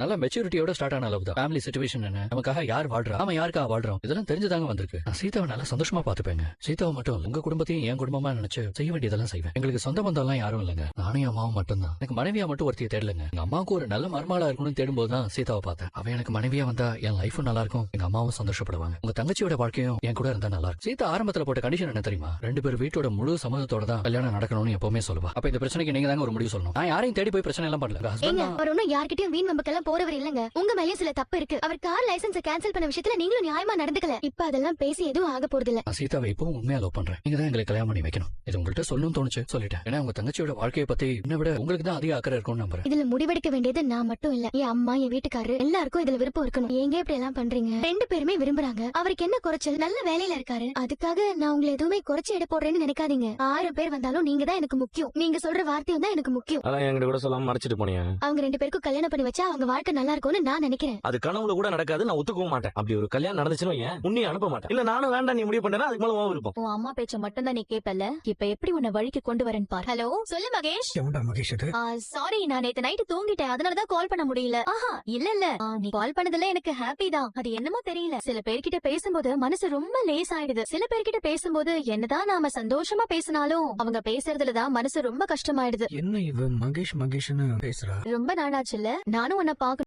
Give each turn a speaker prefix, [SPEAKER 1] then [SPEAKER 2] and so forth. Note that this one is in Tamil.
[SPEAKER 1] நல்ல மெச்சூரிட்டியோட ஸ்டார்ட் ஆன லவ் தான். ஃபேமிலி சிச்சுவேஷன் என்ன, நமக்காக யார் வாழ்றா, நாம யாருக்கா வாழ்றோம், இதெல்லாம் தெரிஞ்சுதாங்க வந்திருக்கு. நான் சீதாவை நல்லா சந்தோஷமா பாத்துப்பேங்க. சீதாவை மட்டும் உங்க குடும்பத்தையும் என் குடும்பமா நினைச்சு செய்ய வேண்டியதெல்லாம் செய்வேன். எங்களுக்கு சொந்த பந்தம் எல்லாம் யாரும் இல்லங்க, நானும் அம்மாவும் மட்டும் தான். எனக்கு மனைவியா மட்டும் ஒருத்திய தேடலங்க. எங்க அம்மாவுக்கு ஒரு நல்ல மருமகளா இருக்கணும்னு தேடும்போது தான் சீதாவை பார்த்தேன். அவன் எனக்கு மனைவியா வந்தா என் லைஃபும் நல்லா இருக்கும், எங்க அம்மாவும் சந்தோஷப்படுவாங்க. உங்க தங்கச்சியோட வாழ்க்கையும் என் கூட இருந்தா நல்லா இருக்கும். சீதா ஆரம்பத்துல போட்ட கண்டிஷன் என்ன தெரியுமா? 2 பேர் வீட்டோட முழு சம்மதத்தோட தான் கல்யாணம் நடக்கணும்னு எப்பவுமே சொல்லுவா. அப்ப இந்த பிரச்சனைக்கு நீங்க தாங்க ஒரு முடிவு சொல்லணும். நான் யாரையும் தேடி போய் பிரச்சனை எல்லாம் பண்ணல.
[SPEAKER 2] அவர் ஒன்னும் யார்கிட்டயும் வீண் நம்பக்கெல்லாம் போறவர் இல்லங்க. உங்க மேலயும் சில தப்பு இருக்கு. அவர் கார் லைசன்ஸ் கேன்சல் பண்ண விஷயத்துல நீங்களும் நியாயமா நடந்துக்கல. இப்ப அதெல்லாம் பேசி எதுவும் ஆக போறது இல்ல.
[SPEAKER 1] நான் சீதாவை இப்பவும் உண்மையா லவ் பண்றேன். நீங்க தான் எங்களை கல்யாணம் பண்ணி வைக்கணும். இது உங்கள்கிட்ட சொல்லணும்னு தோணுச்சு, சொல்லிட்டேன். ஏன்னா உங்க தங்கச்சியோட வாழ்க்கையை பத்தி என்ன விட உங்களுக்கு தான் அதிக அக்கறை இருக்கும்னு நம்புறேன்.
[SPEAKER 2] இதுல முடிவெடுக்க வேண்டியது நான் மட்டும் இல்ல, என் அம்மா, என் வீட்டுக்காரரு எல்லாருக்கும் இதுல விருப்பம் இருக்கணும். எங்க இப்படி எல்லாம் பண்றீங்க? 2 பேருமே விரும்புறாங்க. அவருக்கு என்ன குறைச்சல்? நல்ல வேலையில இருக்காரு. அதுக்காக நான் உங்களை எதுவுமே குறைச்சு எடை போடுறேன்னு நினைக்காதீங்க. 1000 பேர் வந்தாலும் நீங்க தான் எனக்கு முக்கியம். நீங்க சொல்ற வார்த்தையும் தான் எனக்கு முக்கியம்.
[SPEAKER 3] அதான் என்கிட்ட கூட சொல்லாம மறைச்சிட்டு போனீங்க.
[SPEAKER 2] அவங்க 2 பேருக்கும் கல்யாணம் பண்ணி வச்சா அவங்க வாழ்க்கை நல்லா இருக்கும்னு நான் நினைக்கிறேன்.
[SPEAKER 3] அது கனவுல கூட நடக்காது, நான் ஒத்துக்கவும் மாட்டேன். அப்படி ஒரு கல்யாணம் நடந்துச்சுன்னு உன்னை அனுப்ப மாட்டேன். இல்ல நானும் வேண்டாம் நீ முடிவு பண்ணா அதுக்கு மேல உன் விருப்பம்.
[SPEAKER 4] உன் அம்மா பேச்ச மட்டும் தான் நீ கேப்பல. இப்ப எப்படி உன்னை வழிக்கு கொண்டு வரேன் பார். ஹலோ, சொல்லு மகேஷ்.
[SPEAKER 5] மகேஷ்
[SPEAKER 4] சாரி, நான் நேத்து நைட்டு தூங்கிட்டேன், அதனாலதான் கால் பண்ண முடியல. ஆஹா இல்ல நீ கால் பண்ணதுல எனக்கு ஹாப்பி தான். அது என்னமோ தெரியல, சில பேர்கிட்ட பேசும்போது மனசு ரொம்ப லேஸ் ஆயிடுது. சில பேர்கிட்ட பேசும்போது என்னதான் நாம சந்தோஷமா பேசினாலும் அவங்க பேசுறதுலதான் மனசு ரொம்ப கஷ்டமாயிடுது.
[SPEAKER 5] என்ன இவ மகேஷ் மகேஷ்னு பேசுறா?
[SPEAKER 4] ரொம்ப நாளாச்சுல்ல, நானும் உன்னை